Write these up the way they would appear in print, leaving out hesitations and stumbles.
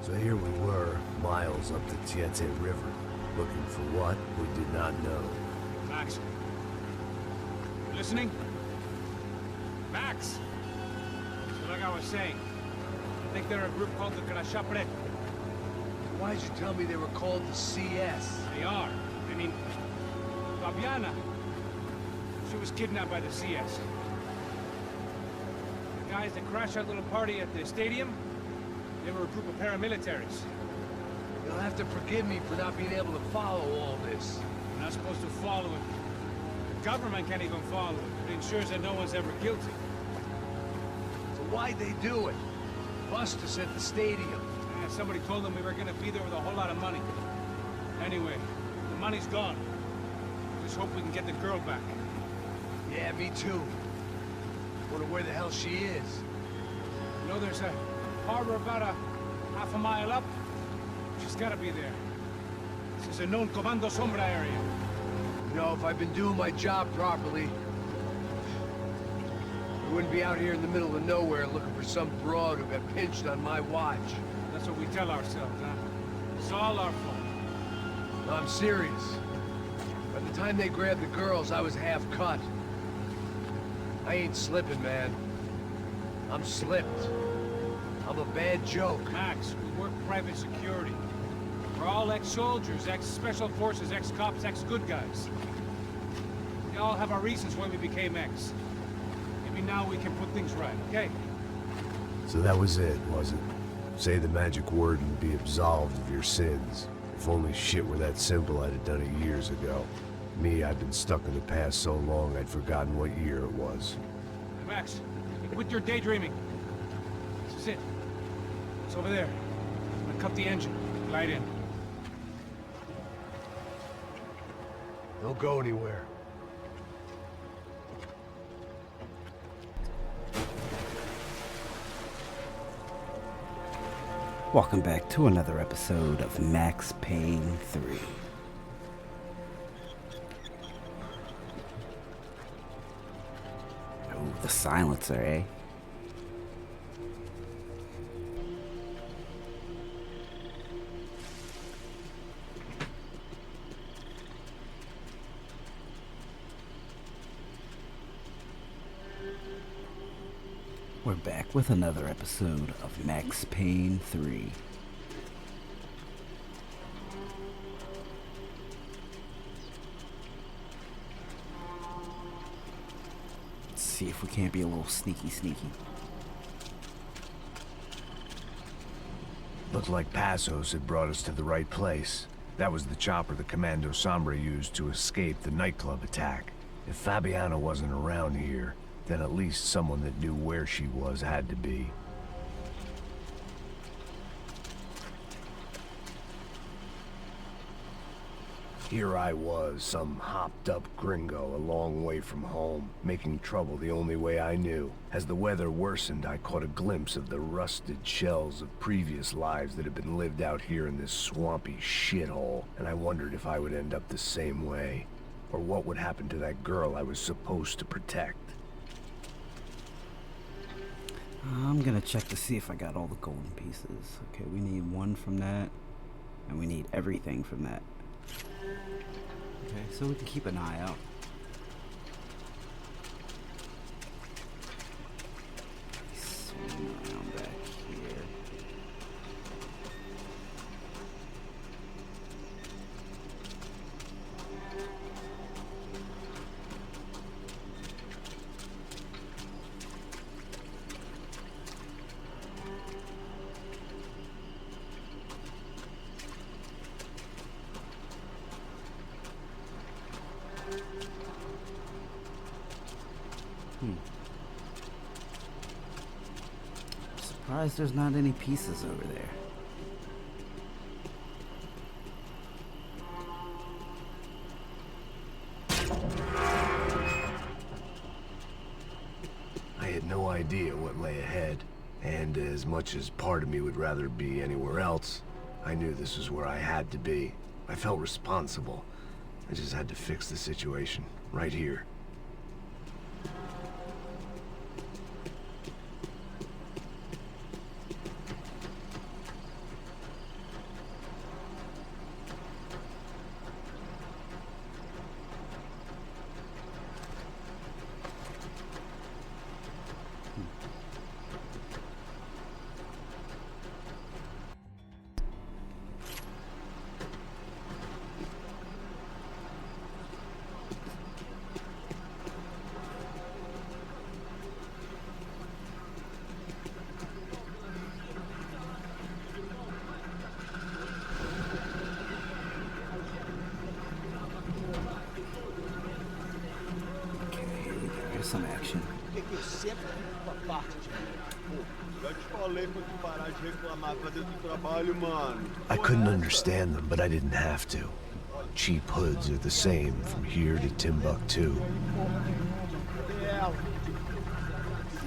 So here we were, miles up the Tietze River, looking for what we did not know. Max. You listening? Max! So like I was saying, I think they're a group called the Kidnappers. Why'd you tell me they were called the CS? They are. I mean, Fabiana. She was kidnapped by the CS. The guys that crashed that little party at the stadium, they were a group of paramilitaries. You'll have to forgive me for not being able to follow all this. You're not supposed to follow it. The government can't even follow it. It ensures that no one's ever guilty. So why'd they do it? Bust us at the stadium. Somebody told them we were gonna be there with a whole lot of money. Anyway, the money's gone. Just hope we can get the girl back. Yeah, me too. Wonder where the hell she is. You know, there's a harbor about a half a mile up. She's gotta be there. This is a known Comando Sombra area. You know, if I've been doing my job properly, I wouldn't be out here in the middle of nowhere looking for some broad who got pinched on my watch. That's what we tell ourselves, huh? It's all our fault. No, I'm serious. By the time they grabbed the girls, I was half cut. I ain't slipping, man. I'm slipped. I'm a bad joke. Max, we work private security. We're all ex-soldiers, ex-special forces, ex-cops, ex-good guys. We all have our reasons why we became ex. Maybe now we can put things right, okay? So that was it, was it? Say the magic word and be absolved of your sins. If only shit were that simple, I'd have done it years ago. Me, I've been stuck in the past so long I'd forgotten what year it was. Hey, Max, quit your daydreaming. This is it. It's over there. I'm gonna cut the engine. Glide in. Don't go anywhere. Welcome back to another episode of Max Payne 3. Oh, the silencer, eh? We're back with another episode of Max Payne 3. Let's see if we can't be a little sneaky. Looked like Passos had brought us to the right place. That was the chopper the Comando Sombra used to escape the nightclub attack. If Fabiana wasn't around here, then at least someone that knew where she was had to be. Here I was, some hopped-up gringo a long way from home, making trouble the only way I knew. As the weather worsened, I caught a glimpse of the rusted shells of previous lives that had been lived out here in this swampy shithole, and I wondered if I would end up the same way, or what would happen to that girl I was supposed to protect. I'm gonna check to see if I got all the golden pieces. Okay, we need one from that, and we need everything from that. Okay, so we can keep an eye out. Swing around back here. Surprised there's not any pieces over there. I had no idea what lay ahead, and as much as part of me would rather be anywhere else, I knew this was where I had to be. I felt responsible. I just had to fix the situation, right here. some action. I couldn't understand them, but I didn't have to. Cheap hoods are the same from here to Timbuktu.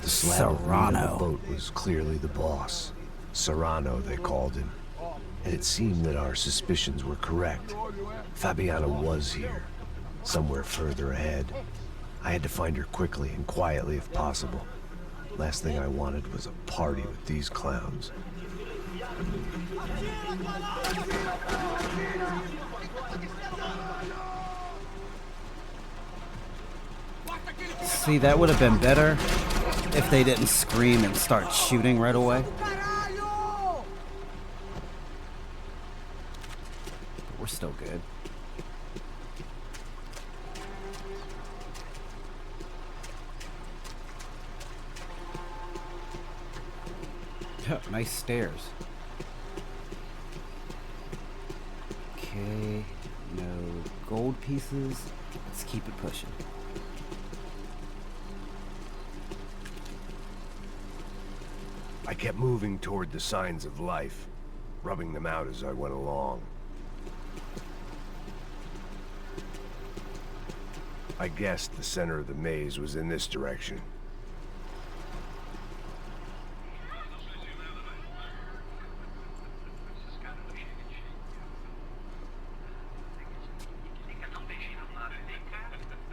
The slab on the boat was clearly the boss. Serrano, they called him. And it seemed that our suspicions were correct. Fabiana was here, somewhere further ahead. I had to find her quickly and quietly if possible. Last thing I wanted was a party with these clowns. See, that would have been better if they didn't scream and start shooting right away. But we're still good. Nice stairs. Okay, no gold pieces. Let's keep it pushing. I kept moving toward the signs of life, rubbing them out as I went along. I guessed the center of the maze was in this direction.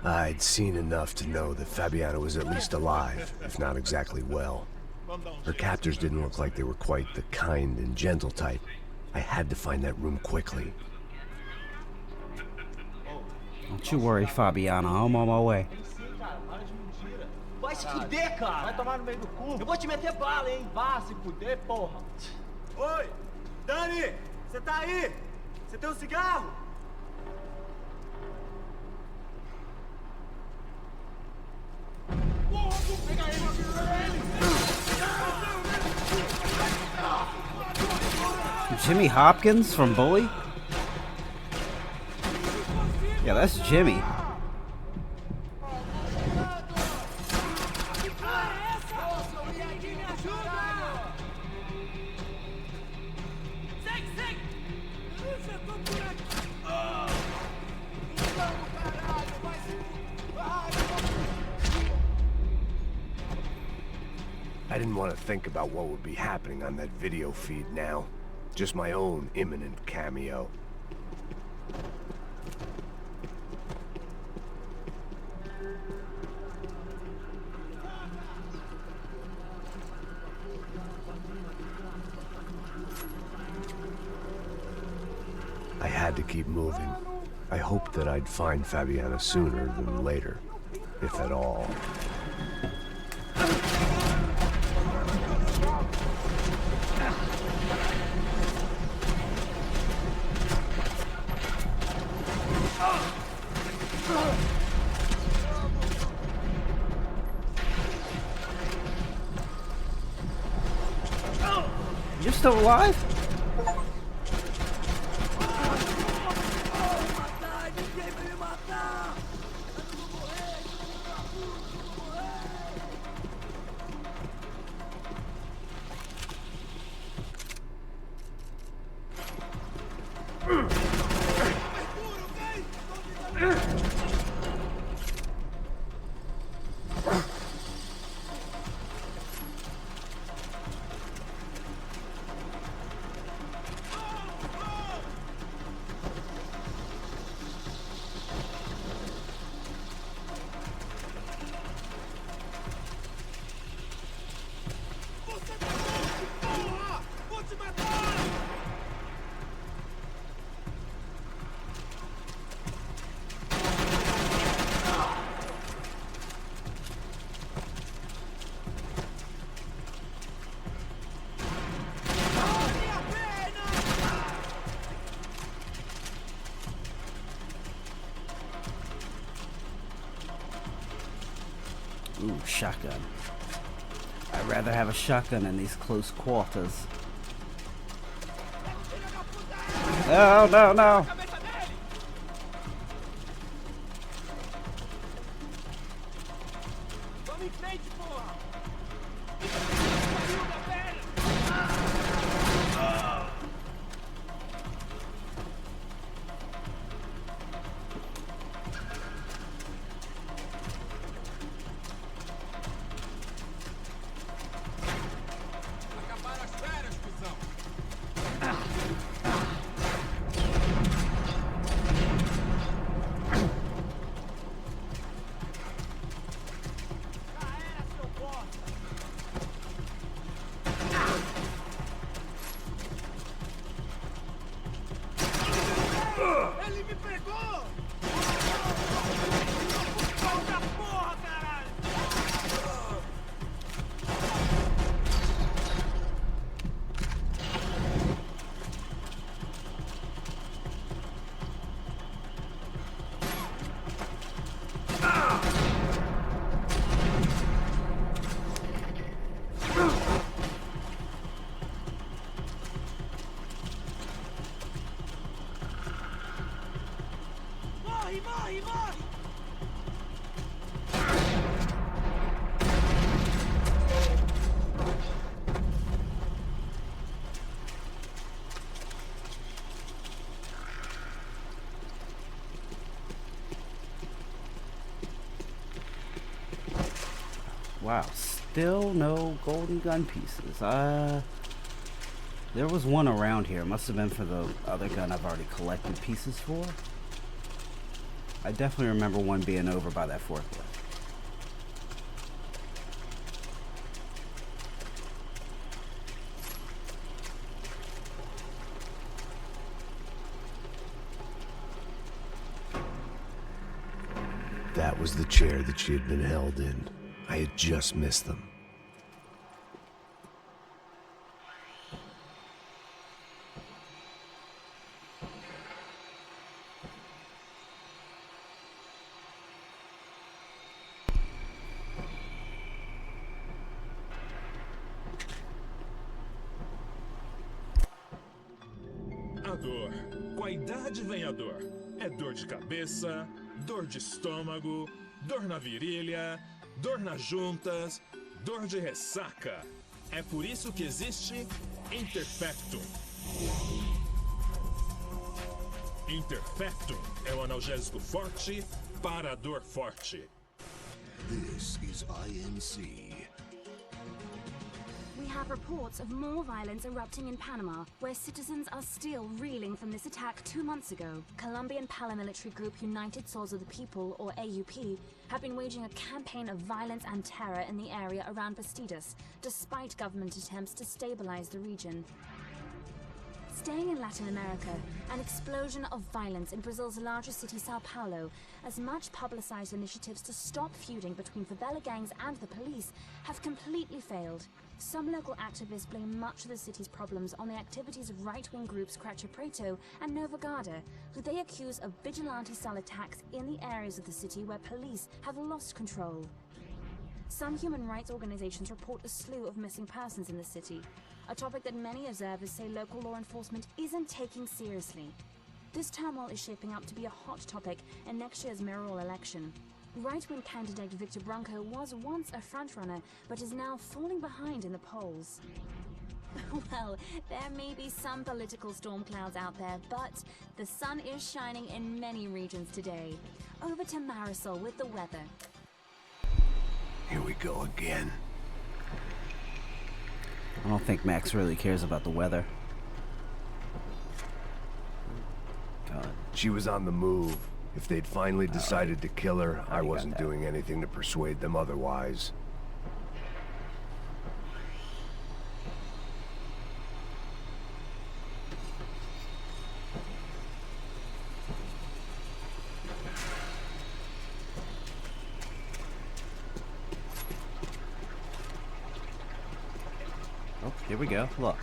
I'd seen enough to know that Fabiana was at least alive, if not exactly well. Her captors didn't look like they were quite the kind and gentle type. I had to find that room quickly. Don't you worry, Fabiana. I'm on my way. Vai se fuder, cara! Vai tomar no meio do cu! Eu vou te meter bala, hein? Vá se fuder, porra! Oi! Dani! Você tá aí? Você tem um cigarro? Jimmy Hopkins from Bully? Yeah, that's Jimmy. I didn't want to think about what would be happening on that video feed now. Just my own imminent cameo. I had to keep moving. I hoped that I'd find Fabiana sooner than later, if at all. You're still alive? Ooh, shotgun. I'd rather have a shotgun in these close quarters. No, no, no! Wow, still no golden gun pieces. There was one around here. Must have been for the other gun I've already collected pieces for. I definitely remember one being over by that forklift. That was the chair that she had been held in. I had just missed them. A dor. Com a idade vem a dor. É dor de cabeça, dor de estômago, dor na virilha, dor nas juntas, dor de ressaca. É por isso que existe Interfectum. Interfectum é um analgésico forte para a dor forte. This is INC. We have reports of more violence erupting in Panama, where citizens are still reeling from this attack 2 months ago. Colombian paramilitary group United Souls of the People, or AUP, have been waging a campaign of violence and terror in the area around Bastidas, despite government attempts to stabilize the region. Staying in Latin America, an explosion of violence in Brazil's largest city, Sao Paulo, as much publicized initiatives to stop feuding between favela gangs and the police have completely failed. Some local activists blame much of the city's problems on the activities of right-wing groups Cracha Preto and Nova Garda, who they accuse of vigilante-style attacks in the areas of the city where police have lost control. Some human rights organizations report a slew of missing persons in the city, a topic that many observers say local law enforcement isn't taking seriously. This turmoil is shaping up to be a hot topic in next year's mayoral election. Right-wing candidate Victor Branco was once a frontrunner, but is now falling behind in the polls. Well, there may be some political storm clouds out there, but the sun is shining in many regions today. Over to Marisol with the weather. Here we go again. I don't think Max really cares about the weather. God. She was on the move. If they'd finally decided to kill her, I wasn't doing anything to persuade them otherwise. Oh, here we go. Look.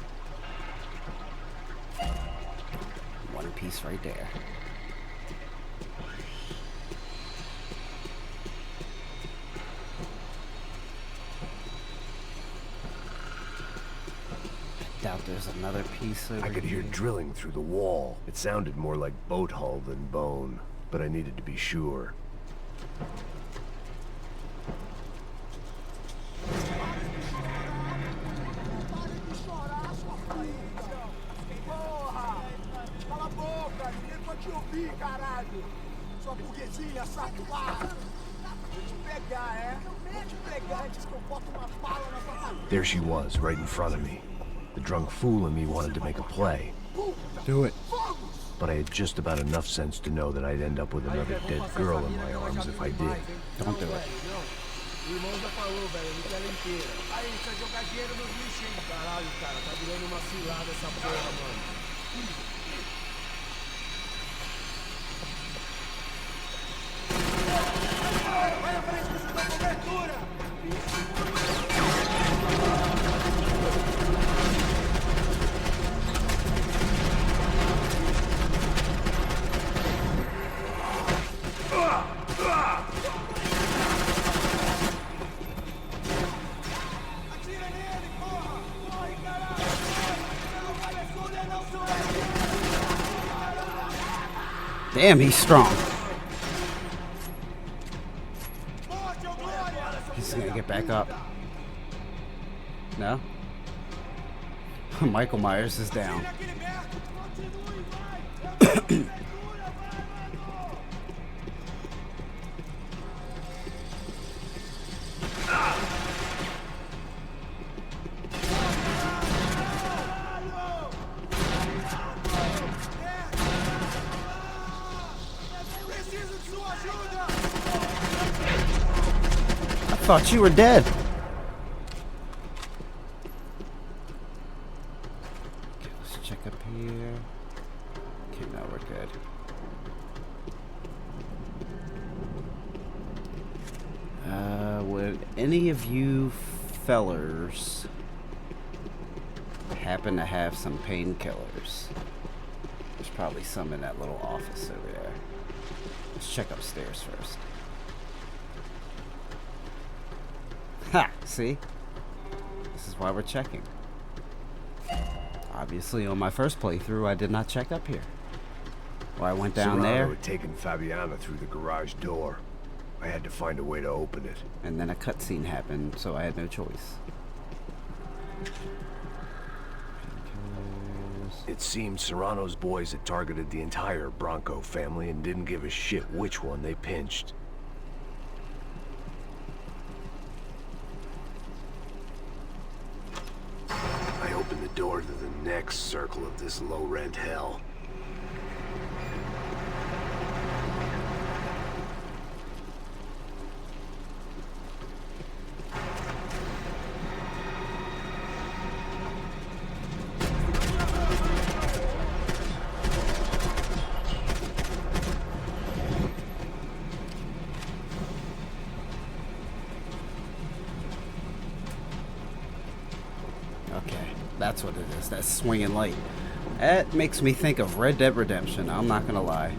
One piece right there. Doubt there's another piece over I could hear here. drilling through the wall. It sounded more like boat hull than bone, but I needed to be sure. There she was, right in front of me. The drunk fool in me wanted to make a play. Do it. But I had just about enough sense to know that I'd end up with another dead girl in my arms if I did. Don't do it. O irmão já falou, velho, a tela inteira. Aí, precisa jogar dinheiro no lixo, hein? Caralho, cara, tá virando uma cilada essa porra, mano. Vai à frente que você tá cobertura! Damn, he's strong. back up. No? Michael Myers is down. I thought you were dead. Okay, let's check up here. Okay, now we're good. Would any of you fellers happen to have some painkillers? There's probably some in that little office over there. Let's check upstairs first. Ha! See? This is why we're checking. Obviously, on my first playthrough, I did not check up here. Well, I went down there. Serrano had taken Fabiana through the garage door. I had to find a way to open it. And then a cutscene happened, so I had no choice. It seems Serrano's boys had targeted the entire Bronco family and didn't give a shit which one they pinched. I opened the door to the next circle of this low-rent hell. That's what it is. That swinging light. That makes me think of Red Dead Redemption. I'm not gonna lie.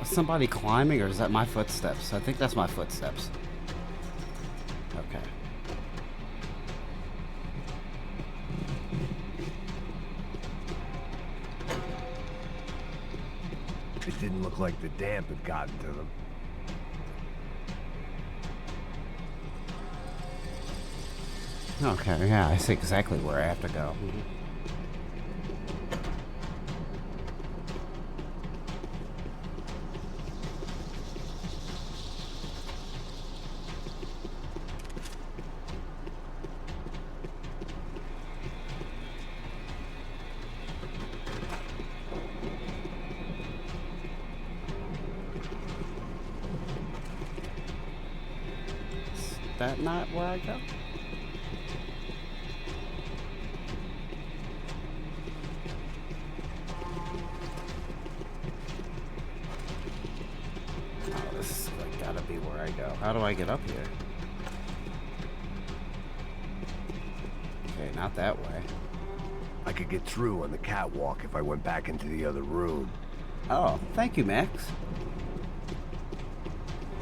Somebody climbing, or is that my footsteps? I think that's my footsteps. Okay. It didn't look like the damp had gotten to them. Okay, yeah, I see exactly where I have to go. That not where I go? Oh, this is like gotta be where I go. How do I get up here? Okay, not that way. I could get through on the catwalk if I went back into the other room. Oh, thank you, Max.